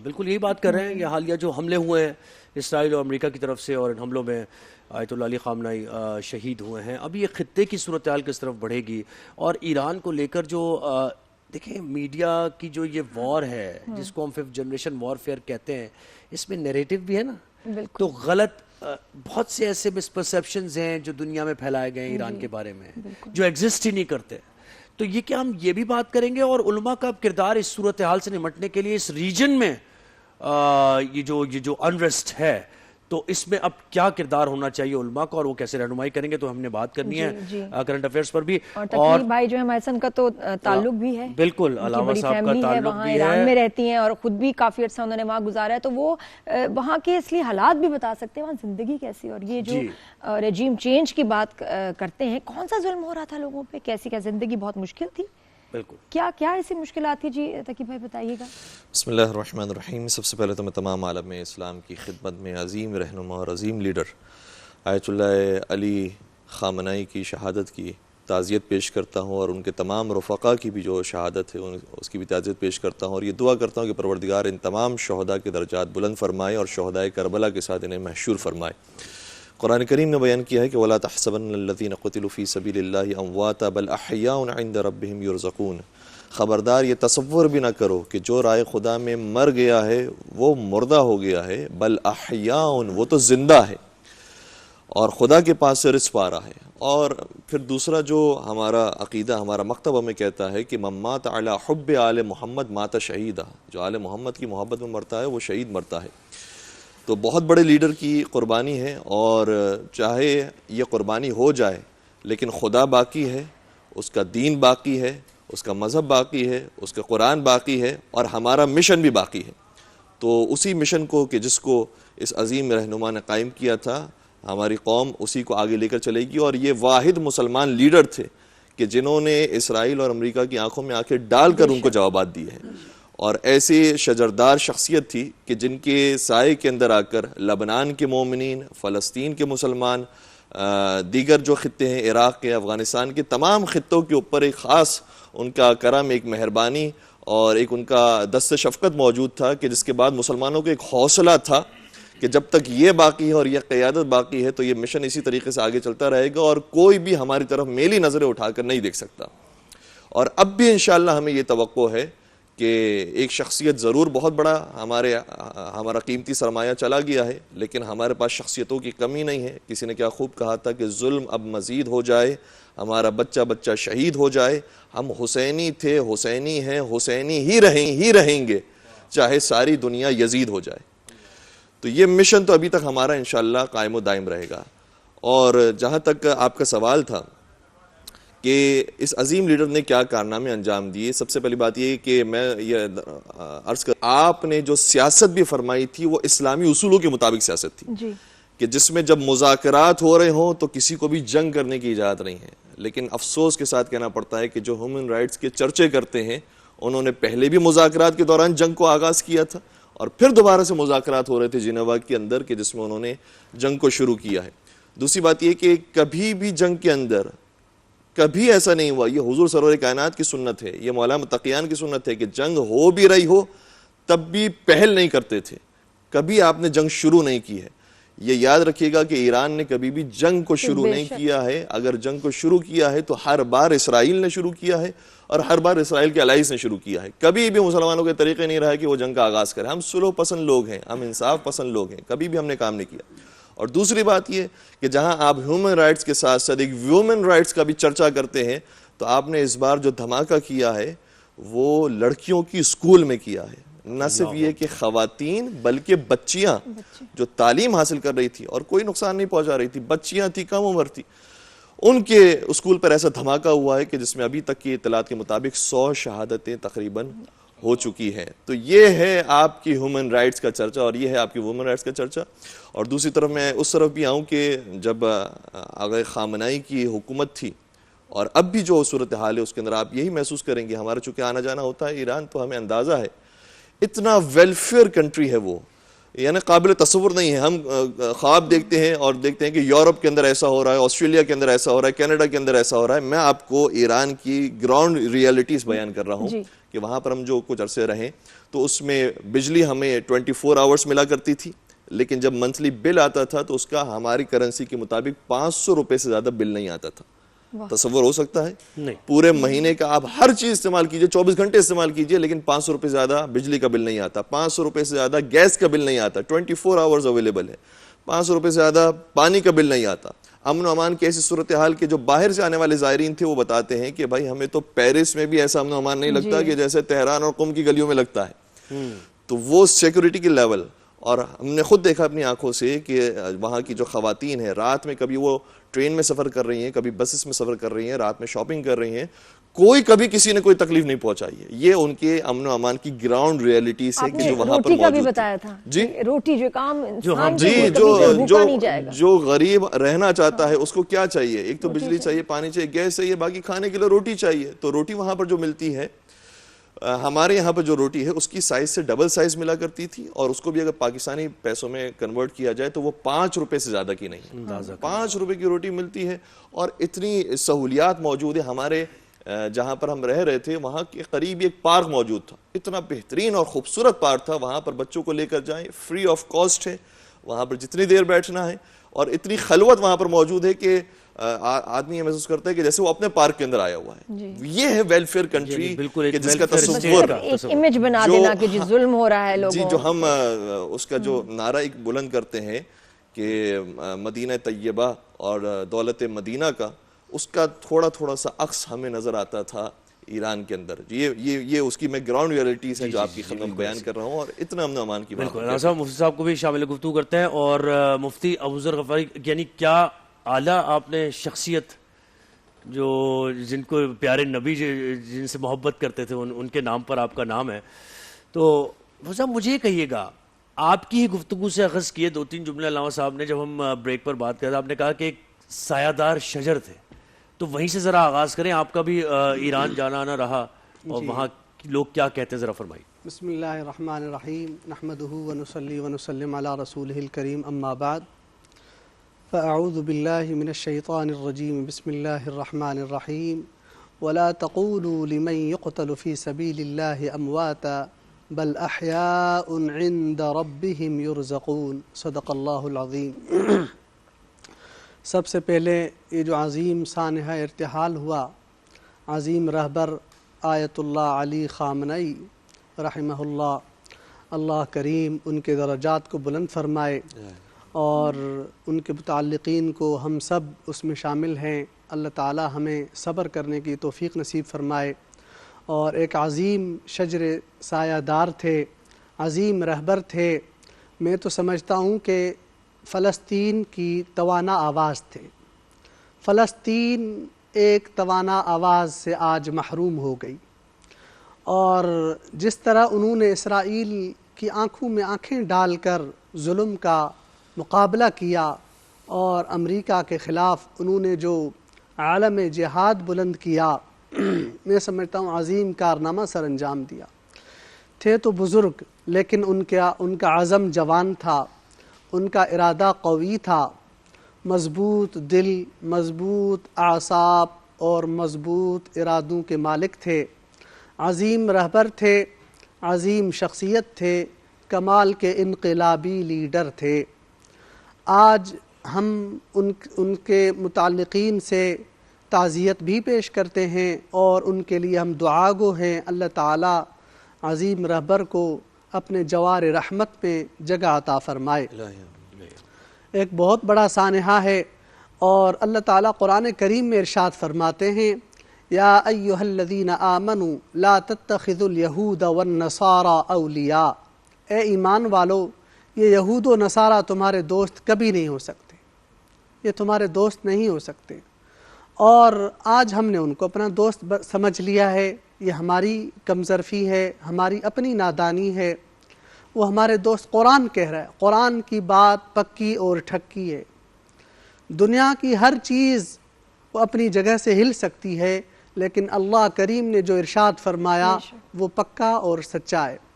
بالکل یہی بات کر رہے ہیں. یہ حالیہ جو حملے ہوئے ہیں اسرائیل اور امریکہ کی طرف سے، اور ان حملوں میں آیت اللہ علی خامنہئی شہید ہوئے ہیں. ابھی یہ خطے کی صورتحال کس طرف بڑھے گی؟ اور ایران کو لے کر جو دیکھیں میڈیا کی جو یہ وار ہے جس کو ہم 5th جنریشن وارفیئر کہتے ہیں، اس میں نیریٹو بھی ہے نا، تو غلط بہت سے ایسے مسپرسیپشنز ہیں جو دنیا میں پھیلائے گئے ہیں ایران کے بارے میں جو ایگزسٹ ہی نہیں کرتے. تو یہ کیا ہم یہ بھی بات کریں گے؟ اور علماء کا کردار اس صورتحال سے نمٹنے کے لیے اس ریجن میں یہ جو انریسٹ ہے، تو اس میں اب کیا کردار ہونا چاہیے علماء کو، اور وہ کیسے رہنمائی کریں گے؟ تو ہم نے بات کرنی ہے کرنٹ افیئرس پر بھی. اور تقریب بھائی جو ہے ہمارے سن کا تو تعلق بھی ہے، بالکل علامہ صاحب کا تعلق وہاں بھی ہے، ایران میں رہتی ہیں اور خود بھی کافی عرصہ انہوں نے وہاں گزارا ہے، تو وہ وہاں کے اس لیے حالات بھی بتا سکتے ہیں، وہاں زندگی کیسی، اور یہ جو رجیم چینج کی بات کرتے ہیں، کون سا ظلم ہو رہا تھا لوگوں پہ، کیسی کیا زندگی بہت مشکل تھی، بالکل کیا ایسی مشکلات تھی؟ جی تقی بھائی بتائیے گا. بسم اللہ الرحمن الرحیم. سب سے پہلے تو میں تمام عالم اسلام کی خدمت میں عظیم رہنما اور عظیم لیڈر آیت اللہ علی خامنہئی کی شہادت کی تعزیت پیش کرتا ہوں، اور ان کے تمام رفقا کی بھی جو شہادت ہے اس کی بھی تعزیت پیش کرتا ہوں، اور یہ دعا کرتا ہوں کہ پروردگار ان تمام شہداء کے درجات بلند فرمائے اور شہدائے کربلا کے ساتھ انہیں محشور فرمائے. قرآن کریم نے بیان کیا ہے کہ وَلَا تَحْسَبَنَّ الَّذِينَ قُتِلُوا فِي سَبِيلِ اللَّهِ أَمْوَاتًا بَلْ أَحْيَاءٌ عِندَ رَبِّهِمْ يُرْزَقُونَ. خبردار یہ تصور بھی نہ کرو کہ جو رائے خدا میں مر گیا ہے وہ مردہ ہو گیا ہے، بل احیاء، وہ تو زندہ ہے اور خدا کے پاس سے رزق پا رہا ہے. اور پھر دوسرا جو ہمارا عقیدہ، ہمارا مکتب ہمیں کہتا ہے کہ من مات علی حب آل محمد مات شہیدا، جو آل محمد کی محبت میں مرتا ہے وہ شہید مرتا ہے. تو بہت بڑے لیڈر کی قربانی ہے، اور چاہے یہ قربانی ہو جائے لیکن خدا باقی ہے، اس کا دین باقی ہے، اس کا مذہب باقی ہے، اس کا قرآن باقی ہے، اور ہمارا مشن بھی باقی ہے. تو اسی مشن کو کہ جس کو اس عظیم رہنما نے قائم کیا تھا، ہماری قوم اسی کو آگے لے کر چلے گی. اور یہ واحد مسلمان لیڈر تھے کہ جنہوں نے اسرائیل اور امریکہ کی آنکھوں میں آنکھیں ڈال کر ان کو جوابات دیے ہیں، اور ایسی شجردار شخصیت تھی کہ جن کے سائے کے اندر آ کر لبنان کے مومنین، فلسطین کے مسلمان، دیگر جو خطے ہیں عراق کے، افغانستان کے تمام خطوں کے اوپر ایک خاص ان کا کرم، ایک مہربانی اور ایک ان کا دست شفقت موجود تھا، کہ جس کے بعد مسلمانوں کو ایک حوصلہ تھا کہ جب تک یہ باقی ہے اور یہ قیادت باقی ہے تو یہ مشن اسی طریقے سے آگے چلتا رہے گا، اور کوئی بھی ہماری طرف میلی نظریں اٹھا کر نہیں دیکھ سکتا. اور اب بھی انشاءاللہ ہمیں یہ توقع ہے کہ ایک شخصیت ضرور بہت بڑا ہمارا قیمتی سرمایہ چلا گیا ہے، لیکن ہمارے پاس شخصیتوں کی کمی نہیں ہے. کسی نے کیا خوب کہا تھا کہ ظلم اب مزید ہو جائے، ہمارا بچہ شہید ہو جائے، ہم حسینی تھے، حسینی ہیں، حسینی ہی رہیں گے، چاہے ساری دنیا یزید ہو جائے. تو یہ مشن تو ابھی تک ہمارا انشاءاللہ قائم و دائم رہے گا. اور جہاں تک آپ کا سوال تھا کہ اس عظیم لیڈر نے کیا کارنامے انجام دیے، سب سے پہلی بات یہ کہ میں یہ عرض کر، آپ نے جو سیاست بھی فرمائی تھی وہ اسلامی اصولوں کے مطابق سیاست تھی، کہ جس میں جب مذاکرات ہو رہے ہوں تو کسی کو بھی جنگ کرنے کی اجازت نہیں ہے. لیکن افسوس کے ساتھ کہنا پڑتا ہے کہ جو ہیومن رائٹس کے چرچے کرتے ہیں انہوں نے پہلے بھی مذاکرات کے دوران جنگ کو آغاز کیا تھا، اور پھر دوبارہ سے مذاکرات ہو رہے تھے جنیوا کے اندر کہ جس میں انہوں نے جنگ کو شروع کیا ہے. دوسری بات یہ کہ کبھی بھی جنگ کے اندر کبھی ایسا نہیں ہوا، یہ حضور سرور کائنات کی سنت ہے، یہ مولانا متقیان کی سنت ہے کہ جنگ ہو بھی رہی ہو تب بھی پہل نہیں کرتے تھے، کبھی آپ نے جنگ شروع نہیں کی ہے. یہ یاد رکھیے گا کہ ایران نے کبھی بھی جنگ کو شروع نہیں کیا ہے. اگر جنگ کو شروع کیا ہے تو ہر بار اسرائیل نے شروع کیا ہے، اور ہر بار اسرائیل کے الائز نے شروع کیا ہے. کبھی بھی مسلمانوں کے طریقے نہیں رہا کہ وہ جنگ کا آغاز کریں. ہم سلو پسند لوگ ہیں، ہم انصاف پسند لوگ ہیں، کبھی بھی ہم نے کام نہیں کیا. اور دوسری بات یہ کہ جہاں آپ ہیومن رائٹس کے ساتھ ساتھ ایک ویومن رائٹس کا بھی چرچا کرتے ہیں، تو آپ نے اس بار جو دھماکہ کیا ہے وہ لڑکیوں کی اسکول میں کیا ہے. نہ صرف یہ کہ خواتین بلکہ بچیاں جو تعلیم حاصل کر رہی تھی اور کوئی نقصان نہیں پہنچا رہی تھی، بچیاں تھی، کم عمر تھی، ان کے اسکول پر ایسا دھماکہ ہوا ہے کہ جس میں ابھی تک کی اطلاعات کے مطابق 100 شہادتیں تقریباً ہو چکی ہیں. تو یہ ہے آپ کی ہیومن رائٹس کا چرچا، اور یہ ہے آپ کی وومن رائٹس کا چرچا. اور دوسری طرف میں اس طرف بھی آؤں کہ جب آقا خامنہئی کی حکومت تھی اور اب بھی جو صورتحال ہے اس کے اندر آپ یہی محسوس کریں گے، ہمارا چونکہ آنا جانا ہوتا ہے ایران تو ہمیں اندازہ ہے اتنا ویلفیئر کنٹری ہے وہ، یعنی قابل تصور نہیں ہے. ہم خواب دیکھتے ہیں اور دیکھتے ہیں کہ یورپ کے اندر ایسا ہو رہا ہے, آسٹریلیا کے اندر ایسا ہو رہا ہے, کینیڈا کے اندر ایسا ہو رہا ہے. میں آپ کو ایران کی گراؤنڈ ریئلٹیز بیان کر رہا ہوں کہ وہاں پر ہم جو کچھ عرصے رہیں تو اس میں بجلی ہمیں 24 آورس ملا کرتی تھی, لیکن جب منتھلی بل آتا تھا تو اس کا ہماری کرنسی کے مطابق 500 روپے سے زیادہ بل نہیں آتا تھا. تصور ہو سکتا ہے؟ نہیں. پورے مہینے کا آپ ہر چیز استعمال کیجئے, 24 گھنٹے استعمال کیجئے, لیکن 500 روپے سے زیادہ بجلی کا بل نہیں آتا, 500 روپے سے زیادہ گیس کا بل نہیں آتا, 24 آورز اویلیبل ہے, 500 روپے سے زیادہ پانی کا بل نہیں آتا. امن و امان کی ایسی صورتحال کے جو باہر سے آنے والے زائرین تھے وہ بتاتے ہیں کہ بھائی ہمیں تو پیرس میں بھی ایسا امن و امان نہیں لگتا کہ جیسے تہران اور قم کی گلیوں میں لگتا ہے. تو وہ سیکیورٹی کی لیول, اور ہم نے خود دیکھا اپنی آنکھوں سے کہ وہاں کی جو خواتین ہیں رات میں کبھی وہ ٹرین میں سفر کر رہی ہیں, کبھی بسز میں سفر کر رہی ہیں, رات میں شاپنگ کر رہی ہیں, کوئی کبھی کسی نے کوئی تکلیف نہیں پہنچائی ہے. یہ ان کے امن و امان کی گراؤنڈ ریئلٹیز ہے کہ جو وہاں پر موجود ہے. بتایا تھا جی روٹی جو کام جو غریب رہنا چاہتا ہے اس کو کیا چاہیے؟ ایک تو بجلی چاہیے, پانی چاہیے, گیس چاہیے, باقی کھانے کے لیے روٹی چاہیے. تو روٹی وہاں پر جو ملتی ہے, ہمارے یہاں پر جو روٹی ہے اس کی سائز سے ڈبل سائز ملا کرتی تھی, اور اس کو بھی اگر پاکستانی پیسوں میں کنورٹ کیا جائے تو وہ 5 روپے سے زیادہ کی نہیں. 5 روپے کی روٹی ملتی ہے, اور اتنی سہولیات موجود ہیں. ہمارے جہاں پر ہم رہ رہے تھے وہاں کے قریب ایک پارک موجود تھا, اتنا بہترین اور خوبصورت پارک تھا. وہاں پر بچوں کو لے کر جائیں, فری آف کاسٹ ہے, وہاں پر جتنی دیر بیٹھنا ہے, اور اتنی خلوت وہاں پر موجود ہے کہ آدمی یہ محسوس کرتا ہے کہ جیسے وہ اپنے پارک کے اندر آیا ہوا ہے. یہ ہے ویلفیئر کنٹری کہ جس کا تصور, ایک امیج بنا دینا کہ جی ظلم ہو رہا ہے لوگوں. جی جو ہم اس کا جو نعرہ ایک بلند کرتے ہیں کہ مدینہ طیبہ اور دولت مدینہ کا, اس کا تھوڑا تھوڑا سا عکس ہمیں نظر آتا تھا ایران کے اندر. یہ اس کی میں گراؤنڈ ریئلٹیز ہے جو آپ کی خدمت میں بیان کر رہا ہوں, اور اتنا امن و امان کی بات. بالکل صاحب, مفتی صاحب کو بھی شامل گفتگو کرتے ہیں. اور مفتی ابوذر غفاری, یعنی کیا اعلیٰ آپ نے شخصیت جو جن کو پیارے نبی جن سے محبت کرتے تھے ان کے نام پر آپ کا نام ہے, تو مفتی صاحب مجھے یہ کہیے گا, آپ کی ہی گفتگو سے اخذ کیے 2-3 جملے علامہ صاحب نے, جب ہم بریک پر بات کر رہے, آپ نے کہا کہ ایک سایہ دار شجر تھے, تو وہیں سے ذرا آغاز کریں. آپ کا بھی ایران جانا آنا رہا, اور وہاں لوگ کیا کہتے ہیں ذرا فرمائیے. بسم اللہ الرحمن الرحیم, نحمدہ ونصلی ونسلم علی رسولہ الکریم, اما بعد, فاعوذ باللہ من الشیطان الرجیم, بسم اللہ الرحمن الرحیم, ولا تقولوا لمن يقتل في سبيل الله امواتا بل احیاء عند ربهم يرزقون. صدق اللہ العظیم. سب سے پہلے یہ جو عظیم سانحہ ارتحال ہوا, عظیم رہبر آیت اللہ علی خامنئی رحمہ اللہ, اللہ کریم ان کے درجات کو بلند فرمائے, اور ان کے متعلقین کو ہم سب اس میں شامل ہیں. اللہ تعالی ہمیں صبر کرنے کی توفیق نصیب فرمائے. اور ایک عظیم شجر سایہ دار تھے, عظیم رہبر تھے. میں تو سمجھتا ہوں کہ فلسطین کی توانا آواز تھے. فلسطین ایک توانا آواز سے آج محروم ہو گئی, اور جس طرح انہوں نے اسرائیل کی آنکھوں میں آنکھیں ڈال کر ظلم کا مقابلہ کیا, اور امریکہ کے خلاف انہوں نے جو عالم جہاد بلند کیا, میں سمجھتا ہوں عظیم کارنامہ سر انجام دیا. تھے تو بزرگ, لیکن ان کا عزم جوان تھا, ان کا ارادہ قوی تھا, مضبوط دل, مضبوط اعصاب اور مضبوط ارادوں کے مالک تھے. عظیم رہبر تھے, عظیم شخصیت تھے, کمال کے انقلابی لیڈر تھے. آج ہم ان کے متعلقین سے تعزیت بھی پیش کرتے ہیں, اور ان کے لیے ہم دعا گو ہیں. اللہ تعالی عظیم رہبر کو اپنے جوار رحمت میں جگہ عطا فرمائے. ایک بہت بڑا سانحہ ہے, اور اللہ تعالیٰ قرآن کریم میں ارشاد فرماتے ہیں, یا ایہا الذین آمنوا لا تتخذوا اليہود والنصارى اولیاء. اے ایمان والو, یہ یہود و نصارہ تمہارے دوست کبھی نہیں ہو سکتے, یہ تمہارے دوست نہیں ہو سکتے. اور آج ہم نے ان کو اپنا دوست سمجھ لیا ہے. یہ ہماری کمظرفی ہے, ہماری اپنی نادانی ہے. وہ ہمارے دوست قرآن کہہ رہا ہے, قرآن کی بات پکی اور ٹھکی ہے. دنیا کی ہر چیز وہ اپنی جگہ سے ہل سکتی ہے, لیکن اللہ کریم نے جو ارشاد فرمایا وہ پکا اور سچا ہے.